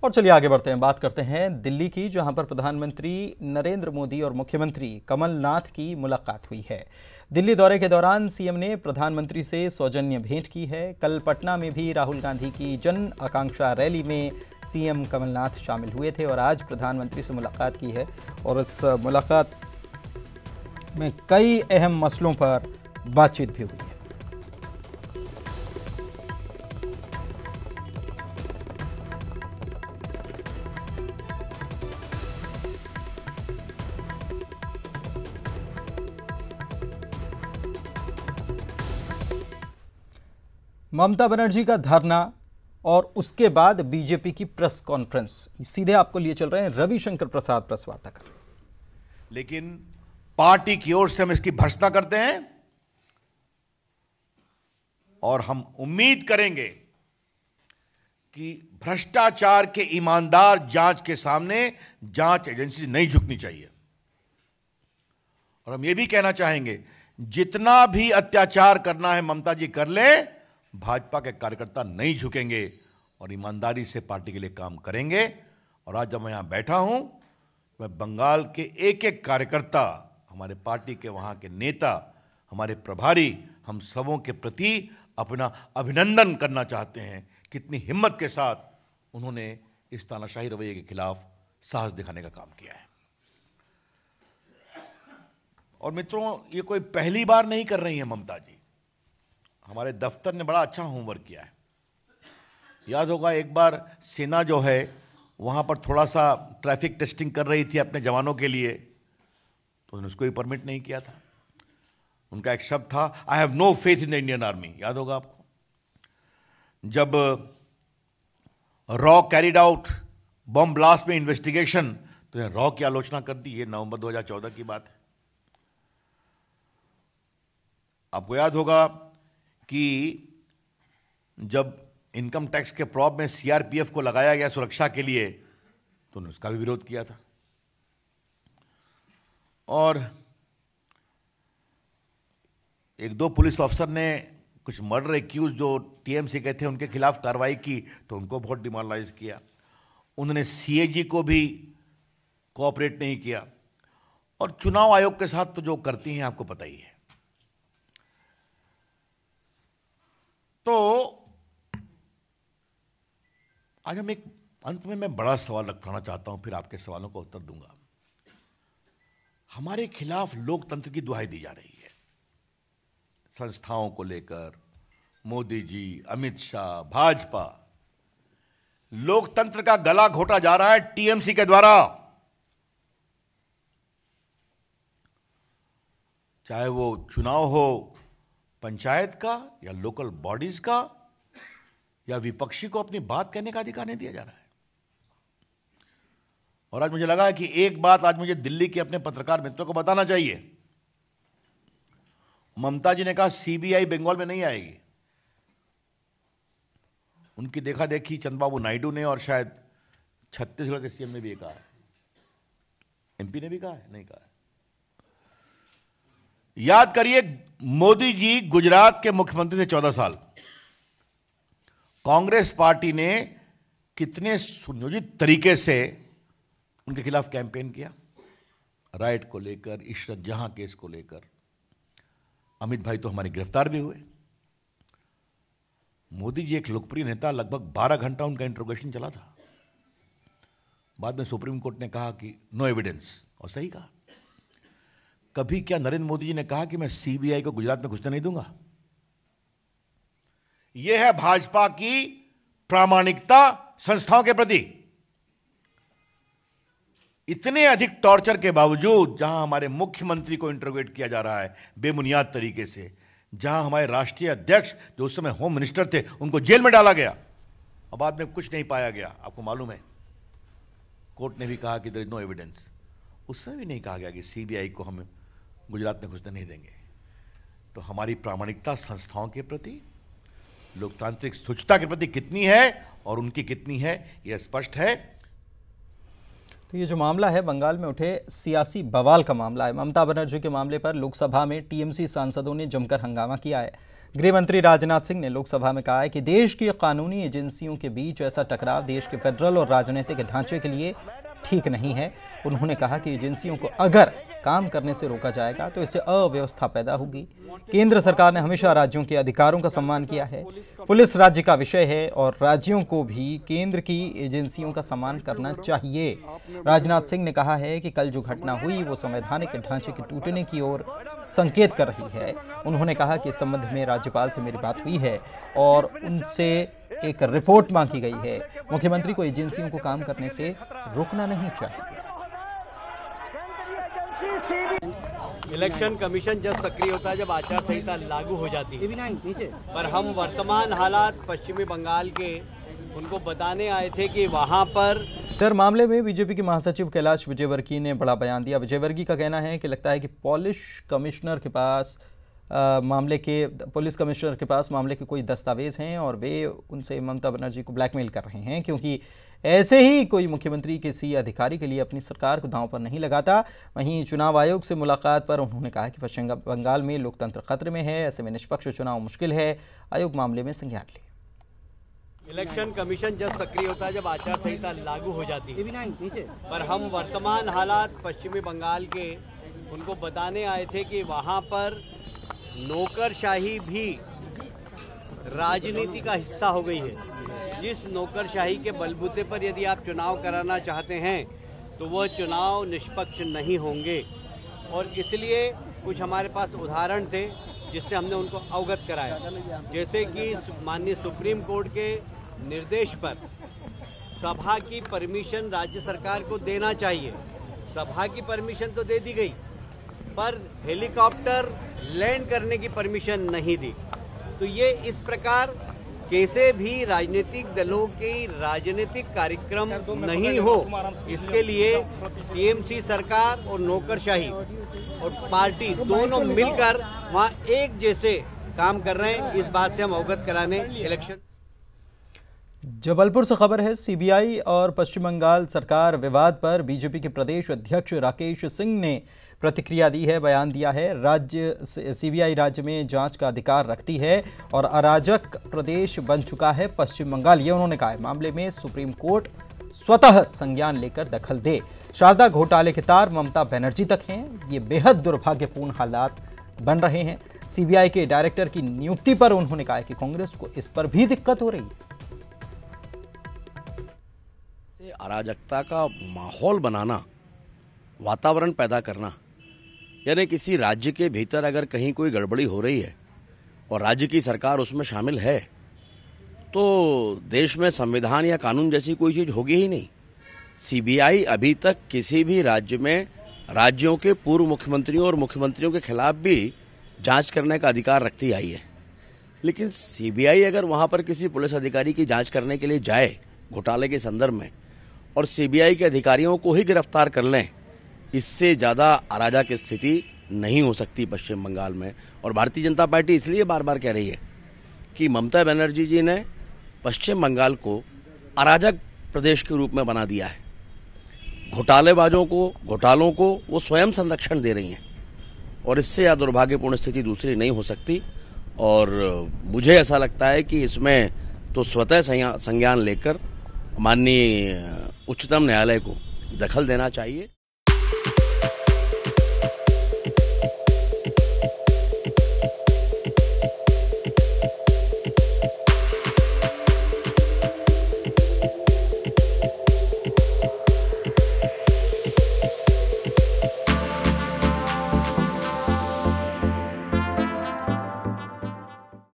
और चलिए आगे बढ़ते हैं, बात करते हैं दिल्ली की, जहां पर प्रधानमंत्री नरेंद्र मोदी और मुख्यमंत्री कमलनाथ की मुलाकात हुई है। दिल्ली दौरे के दौरान सीएम ने प्रधानमंत्री से सौजन्य भेंट की है। कल पटना में भी राहुल गांधी की जन आकांक्षा रैली में सीएम कमलनाथ शामिल हुए थे और आज प्रधानमंत्री से मुलाकात की है और इस मुलाकात में कई अहम मसलों पर बातचीत भी हुई है। ममता बनर्जी का धरना और उसके बाद बीजेपी की प्रेस कॉन्फ्रेंस, सीधे आपको लिए चल रहे हैं रविशंकर प्रसाद प्रेस वार्ता कर। लेकिन पार्टी की ओर से हम इसकी भर्त्सना करते हैं और हम उम्मीद करेंगे कि भ्रष्टाचार के ईमानदार जांच के सामने जांच एजेंसी नहीं झुकनी चाहिए। और हम यह भी कहना चाहेंगे, जितना भी अत्याचार करना है ममता जी कर ले, भाजपा के कार्यकर्ता नहीं झुकेंगे और ईमानदारी से पार्टी के लिए काम करेंगे। और आज जब मैं यहां बैठा हूं, मैं बंगाल के एक एक कार्यकर्ता, हमारे पार्टी के वहां के नेता, हमारे प्रभारी, हम सबों के प्रति अपना अभिनंदन करना चाहते हैं। कितनी हिम्मत के साथ उन्होंने इस तानाशाही रवैये के खिलाफ साहस दिखाने का काम किया है। और मित्रों, ये कोई पहली बार नहीं कर रही है ममता जी। हमारे दफ्तर ने बड़ा अच्छा होमवर्क किया है। याद होगा एक बार सेना जो है वहाँ पर थोड़ा सा ट्रैफिक टेस्टिंग कर रही थी अपने जवानों के लिए, तो उन्होंने उसको भी परमिट नहीं किया था। उनका एक शब्द था, I have no faith in the Indian army. याद होगा आपको, जब रॉ कैरिड आउट बम ब्लास्ट में इन्वेस्टिगेशन, तो रॉ की आलोचना कर दी। ये नवंबर 2014 की बात है। आपको याद होगा कि जब इनकम टैक्स के प्रॉब में सीआरपीएफ को लगाया गया सुरक्षा के लिए, तो उन्होंने उसका भी विरोध किया था। और एक दो पुलिस ऑफिसर ने कुछ मर्डर एक्यूज जो टीएमसी के थे उनके खिलाफ कार्रवाई की, तो उनको बहुत डिमोरलाइज किया। उन्होंने सीएजी को भी कोऑपरेट नहीं किया। और चुनाव आयोग के साथ तो जो करती हैं आपको पता ही है। तो आज हम एक अंत में मैं बड़ा सवाल रखना चाहता हूं, फिर आपके सवालों का उत्तर दूंगा। हमारे खिलाफ लोकतंत्र की दुहाई दी जा रही है, संस्थाओं को लेकर। मोदी जी, अमित शाह, भाजपा, लोकतंत्र का गला घोटा जा रहा है टीएमसी के द्वारा। चाहे वो चुनाव हो पंचायत का या लोकल बॉडीज का, या विपक्षी को अपनी बात कहने का अधिकार नहीं दिया जा रहा है। और आज मुझे लगा कि एक बात आज मुझे दिल्ली के अपने पत्रकार मित्रों को बताना चाहिए। ममता जी ने कहा सीबीआई बंगाल में नहीं आएगी। उनकी देखा देखी चंद्रबाबू नायडू ने और शायद छत्तीसगढ़ के सीएम ने भी कहा है, एमपी ने भी कहा है, नहीं कहा है। याद करिए, मोदी जी गुजरात के मुख्यमंत्री थे 14 साल। कांग्रेस पार्टी ने कितने सुनियोजित तरीके से उनके खिलाफ कैंपेन किया, राइट को लेकर, इशरत जहां केस को लेकर। अमित भाई तो हमारे गिरफ्तार भी हुए। मोदी जी एक लोकप्रिय नेता, लगभग 12 घंटा उनका इंट्रोगेशन चला था। बाद में सुप्रीम कोर्ट ने कहा कि नो एविडेंस, और सही कहा। कभी क्या नरेंद्र मोदी जी ने कहा कि मैं सीबीआई को गुजरात में घुसने नहीं दूंगा? यह है भाजपा की प्रामाणिकता संस्थाओं के प्रति। इतने अधिक टॉर्चर के बावजूद, जहां हमारे मुख्यमंत्री को इंटरोगेट किया जा रहा है बेबुनियाद तरीके से, जहां हमारे राष्ट्रीय अध्यक्ष जो उस समय होम मिनिस्टर थे उनको जेल में डाला गया और बाद में कुछ नहीं पाया गया। आपको मालूम है, कोर्ट ने भी कहा कि देयर इज नो एविडेंस। उस समय भी नहीं कहा गया कि सीबीआई को हम गुजरात में घुसने नहीं देंगे। तो हमारी प्रामाणिकता संस्थाओं के प्रति, लोकतांत्रिक स्वच्छता के प्रति कितनी है और उनकी कितनी है, यह स्पष्ट है। तो ये जो मामला है बंगाल में उठे सियासी बवाल का मामला है। ममता बनर्जी के मामले पर लोकसभा में टीएमसी सांसदों ने जमकर हंगामा किया है। गृह मंत्री राजनाथ सिंह ने लोकसभा में कहा है कि देश की कानूनी एजेंसियों के बीच ऐसा टकराव देश के फेडरल और राजनीतिक ढांचे के लिए ठीक नहीं है। उन्होंने कहा कि एजेंसियों को अगर काम करने से रोका जाएगा तो इससे अव्यवस्था पैदा होगी। केंद्र सरकार ने हमेशा राज्यों के अधिकारों का सम्मान किया है। पुलिस राज्य का विषय है और राज्यों को भी केंद्र की एजेंसियों का सम्मान करना चाहिए। राजनाथ सिंह ने कहा है कि कल जो घटना हुई वो संवैधानिक ढांचे के टूटने की ओर संकेत कर रही है। उन्होंने कहा कि इस संबंध में राज्यपाल से मेरी बात हुई है और उनसे एक रिपोर्ट मांगी गई है। मुख्यमंत्री को एजेंसियों को काम करने से रोकना नहीं चाहिए। इलेक्शन कमीशन जब सक्रिय होता है जब आचार संहिता लागू हो जाती है, पर हम वर्तमान हालात पश्चिमी बंगाल के उनको बताने आए थे कि वहां पर इधर मामले में बीजेपी के महासचिव कैलाश विजयवर्गीय ने बड़ा बयान दिया। विजयवर्गीय का कहना है कि लगता है कि पुलिस कमिश्नर के पास मामले के कोई दस्तावेज हैं और वे उनसे ममता बनर्जी को ब्लैकमेल कर रहे हैं, क्योंकि ऐसे ही कोई मुख्यमंत्री किसी अधिकारी के लिए अपनी सरकार को दांव पर नहीं लगाता। वहीं चुनाव आयोग से मुलाकात पर उन्होंने कहा कि पश्चिम बंगाल में लोकतंत्र खतरे में है, ऐसे में निष्पक्ष चुनाव मुश्किल है। आयोग मामले में संज्ञान ले। इलेक्शन कमीशन जब सक्रिय होता है जब आचार संहिता लागू हो जाती है, पर हम वर्तमान हालात पश्चिमी बंगाल के उनको बताने आए थे कि वहां पर नौकरशाही भी राजनीति का हिस्सा हो गई है। जिस नौकरशाही के बलबूते पर यदि आप चुनाव कराना चाहते हैं तो वह चुनाव निष्पक्ष नहीं होंगे, और इसलिए कुछ हमारे पास उदाहरण थे जिससे हमने उनको अवगत कराया। जैसे कि माननीय सुप्रीम कोर्ट के निर्देश पर सभा की परमिशन राज्य सरकार को देना चाहिए। सभा की परमिशन तो दे दी गई, पर हेलीकॉप्टर लैंड करने की परमिशन नहीं दी। तो ये इस प्रकार कैसे भी राजनीतिक दलों के राजनीतिक कार्यक्रम नहीं हो, इसके लिए टीएमसी सरकार और नौकरशाही और पार्टी दोनों मिलकर वहां एक जैसे काम कर रहे हैं। इस बात से हम अवगत कराने इलेक्शन। जबलपुर से खबर है, सीबीआई और पश्चिम बंगाल सरकार विवाद पर बीजेपी के प्रदेश अध्यक्ष राकेश सिंह ने प्रतिक्रिया दी है, बयान दिया है। सीबीआई राज्य में जांच का अधिकार रखती है और अराजक प्रदेश बन चुका है पश्चिम बंगाल, ये उन्होंने कहा है। मामले में सुप्रीम कोर्ट स्वतः संज्ञान लेकर दखल दे। शारदा घोटाले के तार ममता बनर्जी तक हैं। ये बेहद दुर्भाग्यपूर्ण हालात बन रहे हैं। सीबीआई के डायरेक्टर की नियुक्ति पर उन्होंने कहा कि कांग्रेस को इस पर भी दिक्कत हो रही है। अराजकता का माहौल बनाना, वातावरण पैदा करना, यानी किसी राज्य के भीतर अगर कहीं कोई गड़बड़ी हो रही है और राज्य की सरकार उसमें शामिल है तो देश में संविधान या कानून जैसी कोई चीज होगी ही नहीं। सीबीआई अभी तक किसी भी राज्य में राज्यों के पूर्व मुख्यमंत्रियों और मुख्यमंत्रियों के खिलाफ भी जांच करने का अधिकार रखती आई है, लेकिन सीबीआई अगर वहां पर किसी पुलिस अधिकारी की जांच करने के लिए जाए घोटाले के संदर्भ में और सीबीआई के अधिकारियों को ही गिरफ्तार कर लें, इससे ज्यादा अराजक स्थिति नहीं हो सकती पश्चिम बंगाल में। और भारतीय जनता पार्टी इसलिए बार बार कह रही है कि ममता बनर्जी जी ने पश्चिम बंगाल को अराजक प्रदेश के रूप में बना दिया है। घोटालों को वो स्वयं संरक्षण दे रही हैं और इससे या दुर्भाग्यपूर्ण स्थिति दूसरी नहीं हो सकती। और मुझे ऐसा लगता है कि इसमें तो स्वतः संज्ञान लेकर माननीय उच्चतम न्यायालय को दखल देना चाहिए।